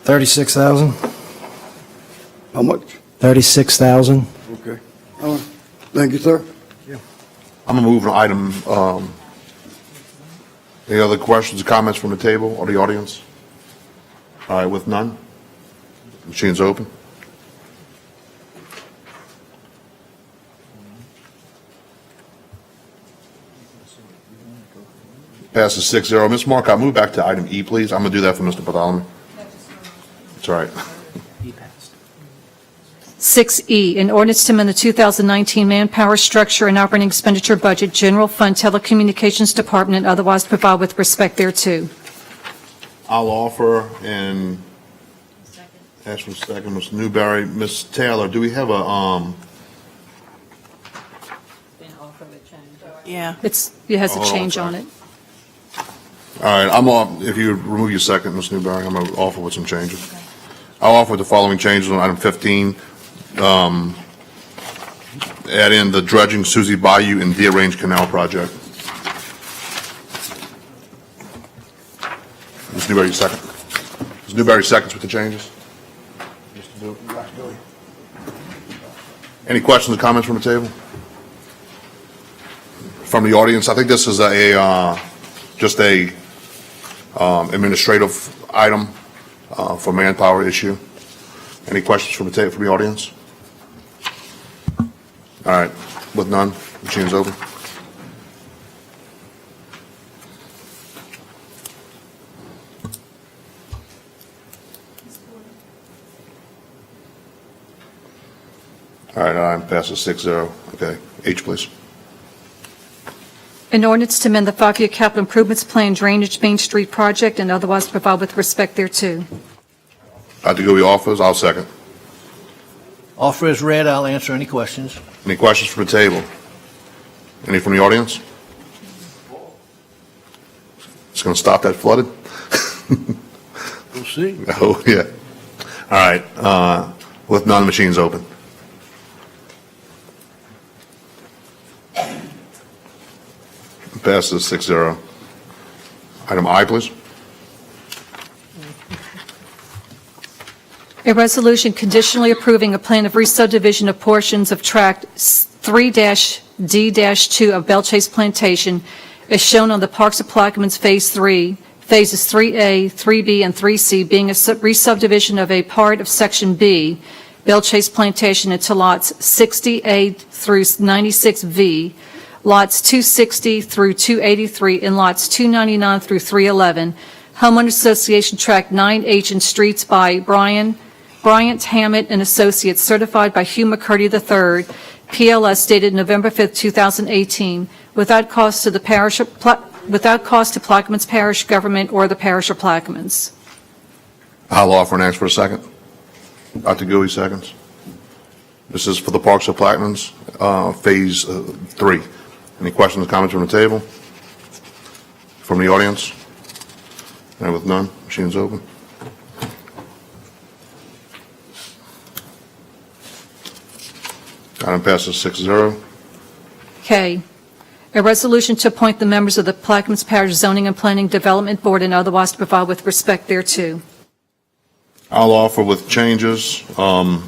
36,000. How much? 36,000. Okay. All right. Thank you, sir. I'm going to move to item, any other questions or comments from the table or the audience? All right, with none, machine's open. Passes 6-0. Ms. Mark, I'll move back to item E, please. I'm going to do that for Mr. Bartholomew. That's all right. 6E, an ordinance to amend the 2019 manpower structure and operating expenditure budget, General Fund Telecommunications Department, and otherwise to provide with respect thereto. I'll offer and ask for a second, Ms. Newberry. Ms. Taylor, do we have a, Yeah. It has a Oh, change okay. on it. all right, if you remove your second, Ms. Newberry, I'm going to offer with some changes. I'll offer the following changes on item 15. Add in the dredging Suzie Bayou and Deer Range Canal project. Ms. Newberry, second. Ms. Newberry, seconds with the changes. Any questions or comments from the table? From the audience? I think this is just a administrative item for manpower issue. Any questions from the table, from the audience? All right, with none, machine's open. All right, item passes 6-0. Okay, H, please. An ordinance to amend the 5-year capital improvements plan drainage Main Street project and otherwise to provide with respect thereto. Dr. Gouy offers, I'll second. Offer is read, I'll answer any questions. Any questions from the table? Any from the audience? It's going to stop that flooded? We'll see. Oh, yeah. All right, with none, machine's open. Passes 6-0. Item I, please. A resolution conditionally approving a plan of re-subdivision of portions of Tract 3-D-2 of Bell Chase Plantation as shown on the Parks of Plaquemines Phase 3, Phases 3A, 3B, and 3C being a re-subdivision of a part of Section B, Bell Chase Plantation, into lots 60A through 96V, lots 260 through 283, and lots 299 through 311, Homeowner Association Tract 9H and streets by Bryant Hammett and Associates, certified by Hugh McCurdy III, PLS, dated November 5, 2018, without cost to the Parish of without cost to Plaquemines Parish government or the parish of Plaquemines. I'll offer and ask for a second. Dr. Gouy, seconds. This is for the Parks of Plaquemines, Phase 3. Any questions or comments from the table? From the audience? And with none, machine's open. Item passes 6-0. K, a resolution to appoint the members of the Plaquemines Parish Zoning and Planning Development Board and otherwise to provide with respect thereto. I'll offer with changes. On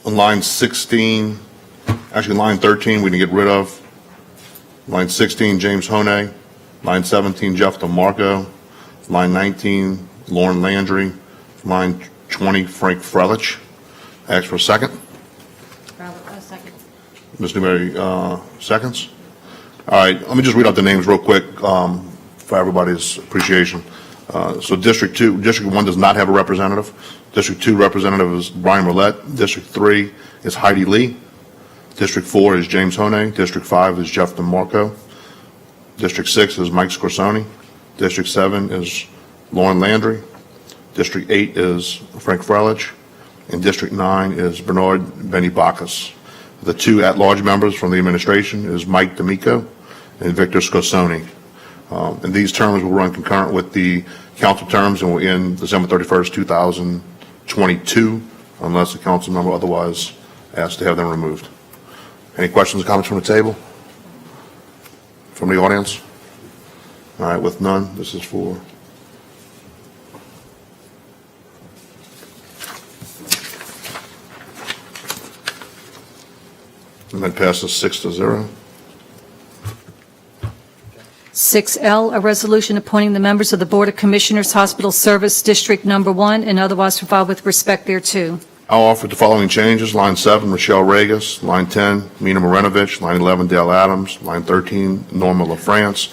line 16, actually line 13, we can get rid of. Line 16, James Honey. Line 17, Jeff DeMarco. Line 19, Lauren Landry. Line 20, Frank Frelich. Ask for a second. Second. Ms. Newberry, seconds. All right, let me just read out the names real quick for everybody's appreciation. So District 1 does not have a representative. District 2 representative is Brian Roulette. District 3 is Heidi Lee. District 4 is James Honey. District 5 is Jeff DeMarco. District 6 is Mike Scorsoni. District 7 is Lauren Landry. District 8 is Frank Frelich. And District 9 is Bernard Benny Bacchus. The 2 at-large members from the administration is Mike D'Amico and Victor Scorsoni. And these terms will run concurrent with the council terms and will end December 31st, 2022, unless the council member otherwise asks to have them removed. Any questions or comments from the table? From the audience? All right, with none, this is for... And that passes 6-0. 6L, a resolution appointing the members of the Board of Commissioners, Hospital Service District Number 1, and otherwise to provide with respect thereto. I'll offer the following changes. Line 7, Rochelle Regas. Line 10, Mina Marinovich. Line 11, Dale Adams. Line 13, Norma LaFrance.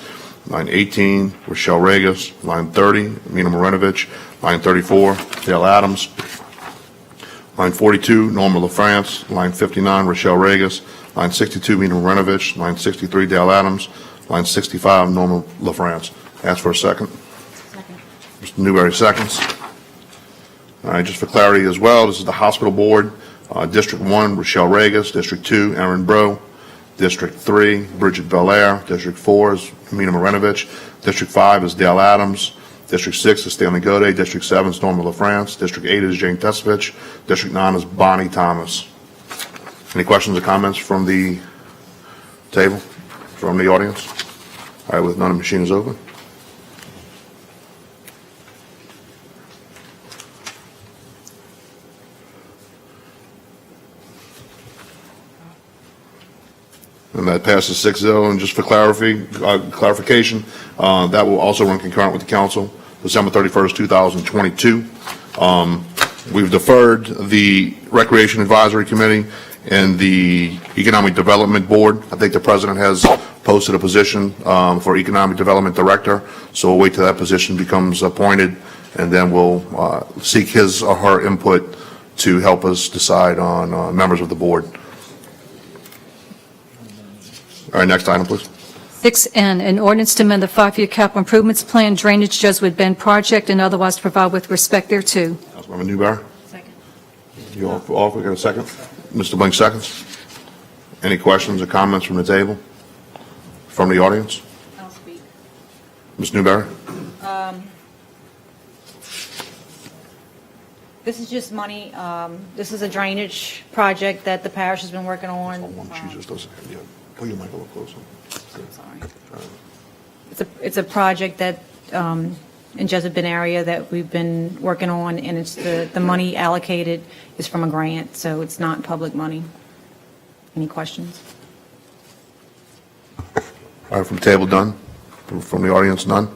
Line 18, Rochelle Regas. Line 30, Mina Marinovich. Line 34, Dale Adams. Line 42, Norma LaFrance. Line 59, Rochelle Regas. Line 62, Mina Marinovich. Line 63, Dale Adams. Line 65, Norma LaFrance. Ask for a second. Second. Mr. Newberry, seconds. All right, just for clarity as well, this is the hospital board. District 1, Rochelle Regas. District 2, Aaron Bro. District 3, Bridget Belair. District 4 is Mina Marinovich. District 5 is Dale Adams. District 6 is Stanley Gode. District 7 is Norma LaFrance. District 8 is Jane Tesevich. District 9 is Bonnie Thomas. Any questions or comments from the table, from the audience? All right, with none, the machine is open. And that passes 6-0. And just for clarification, that will also run concurrent with the council, December 31st, 2022. We've deferred the Recreation Advisory Committee and the Economic Development Board. I think the president has posted a position for Economic Development Director, so we'll wait till that position becomes appointed, and then we'll seek his or her input to help us decide on members of the board. All right, next item, please. 6N, an ordinance to amend the 5-year capital improvements plan drainage Jesuit Bend project and otherwise to provide with respect thereto. Councilmember Newberry? Second. You offer, got a second? Mr. Blink, seconds. Any questions or comments from the table? From the audience? I'll speak. Ms. Newberry? This is just money, this is a drainage project that the parish has been working on. She just doesn't have, yeah. Pull your mic a little closer. Sorry. It's a project that, in Jesuit Bend area that we've been working on, and it's the money allocated is from a grant, so it's not public money. Any questions? All right, from the table, done. From the audience, none.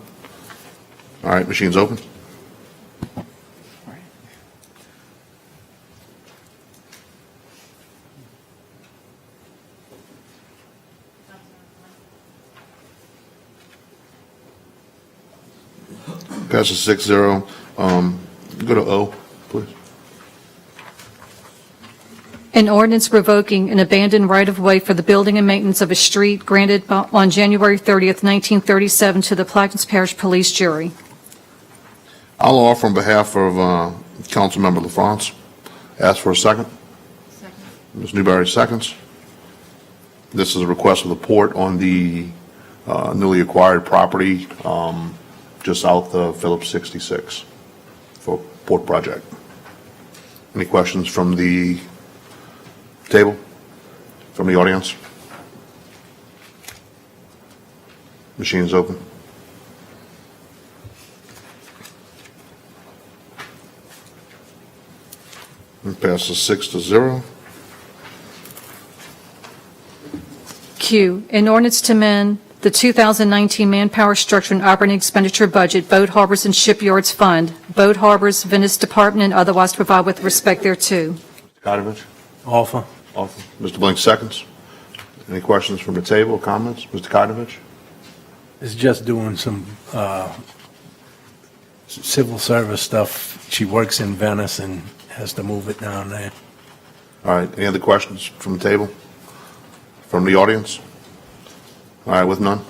All right, machine's open. Passes 6-0. Go to O, please. An ordinance revoking an abandoned right-of-way for the building and maintenance of a street granted on January 30th, 1937 to the Plaquemines Parish Police Jury. I'll offer on behalf of Councilmember LaFrance. Ask for a second. Second. Ms. Newberry seconds. This is a request of the port on the newly acquired property just south of Phillips 66 for port project. Any questions from the table, from the audience? Machine is open. It passes 6-0. Q, an ordinance to amend the 2019 Manpower Structure and Operating Expenditure Budget, Boat Harbors and Shipyards Fund, Boat Harbors, Venice Department, and otherwise to provide with respect thereto. Mr. Cottovich? Offer. Offer. Mr. Blink seconds. Any questions from the table, comments? Mr. Cottovich? It's just doing some civil service stuff. She works in Venice and has to move it down there. All right, any other questions from the table? From the audience? All right, with none?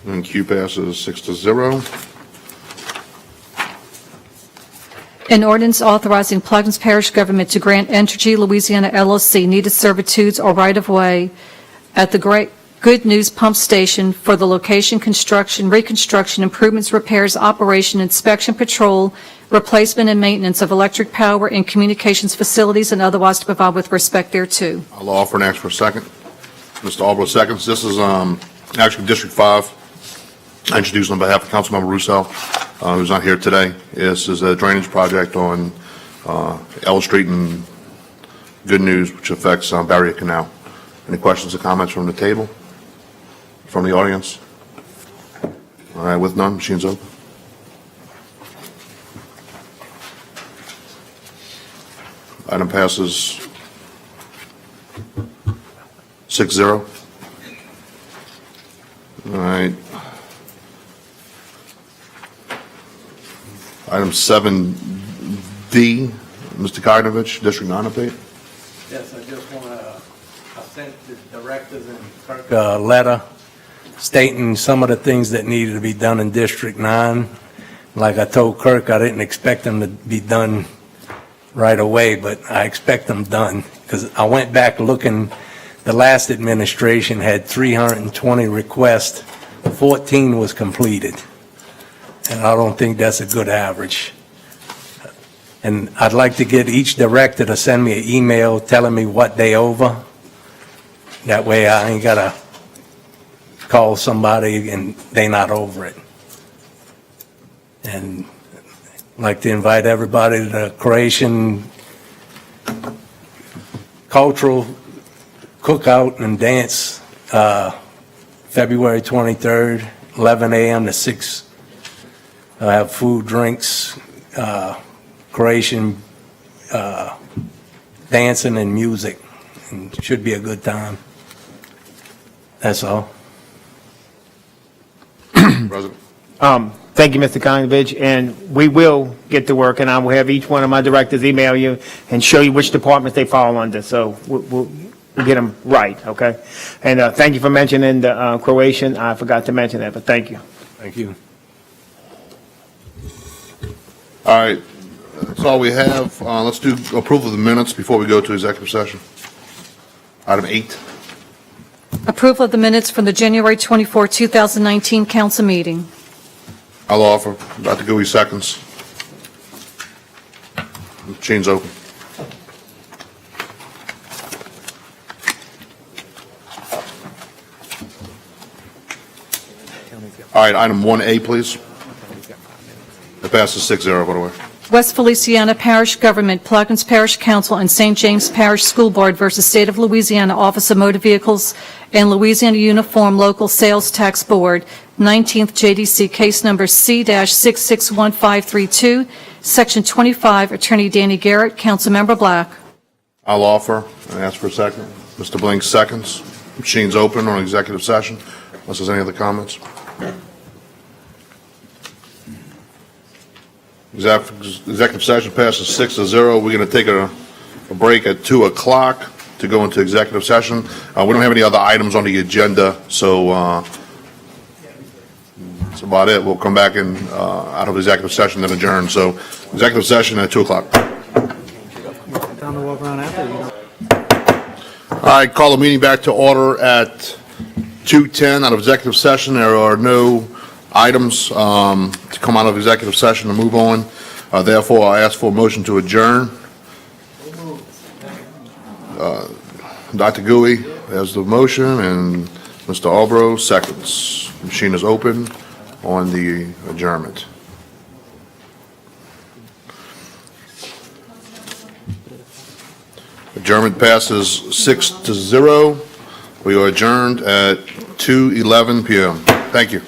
And Q passes 6-0. An ordinance authorizing Plaquemines Parish government to grant Entergy Louisiana LLC needed servitudes or right-of-way at the Great Good News Pump Station for the location, construction, reconstruction, improvements, repairs, operation, inspection, patrol, replacement, and maintenance of electric power and communications facilities and otherwise to provide with respect thereto. I'll offer and ask for a second. Mr. Albro seconds. This is actually District 5. I introduced on behalf of Councilmember Russo, who's not here today. This is a drainage project on L Street and Good News, which affects Barrier Canal. Any questions or comments from the table? From the audience? All right, with none, machine's open. Item passes 6-0. All right. Item 7D, Mr. Cognovich, District 9 update. Yes, I just want to, I sent the directors and Kirk a letter stating some of the things that needed to be done in District 9. Like I told Kirk, I didn't expect them to be done right away, but I expect them done because I went back looking. The last administration had 320 requests, 14 was completed. And I don't think that's a good average. And I'd like to get each director to send me an email telling me what they over. That way I ain't got to call somebody and they not over it. And I'd like to invite everybody to the Croatian cultural cookout and dance February 23rd, 11 a.m. to 6. I have food, drinks, Croatian dancing and music. And it should be a good time. That's all. President. Thank you, Mr. Cognovich, and we will get to work, and I will have each one of my directors email you and show you which departments they fall under, so we'll get them right, okay? And thank you for mentioning the Croatian. I forgot to mention that, but thank you. Thank you. All right, that's all we have. Let's do approval of the minutes before we go to executive session. Item 8. Approval of the minutes from the January 24, 2019 council meeting. I'll offer. Dr. Gouy seconds. Machine's open. All right, item 1A, please. It passes 6-0, by the way. West Feliciana Parish Government, Plaquemines Parish Council, and St. James Parish School Board versus State of Louisiana Office of Motor Vehicles and Louisiana Uniform Local Sales Tax Board, 19th JDC, case number C-661532, Section 25, Attorney Danny Garrett, Councilmember Black. I'll offer and ask for a second. Mr. Blink seconds. Machine's open on executive session, unless there's any other comments. Executive session passes 6-0. We're going to take a break at 2 o'clock to go into executive session. We don't have any other items on the agenda, so that's about it. We'll come back in out of executive session and adjourn. So executive session at 2 o'clock. Down to walk around after, you know. All right, call the meeting back to order at 2:10 out of executive session. There are no items to come out of executive session to move on. Therefore, I ask for a motion to adjourn. Dr. Gouy has the motion, and Mr. Albro seconds. Machine is open on the adjournment. Adjournment passes 6-0. We are adjourned at 2:11 p.m. Thank you.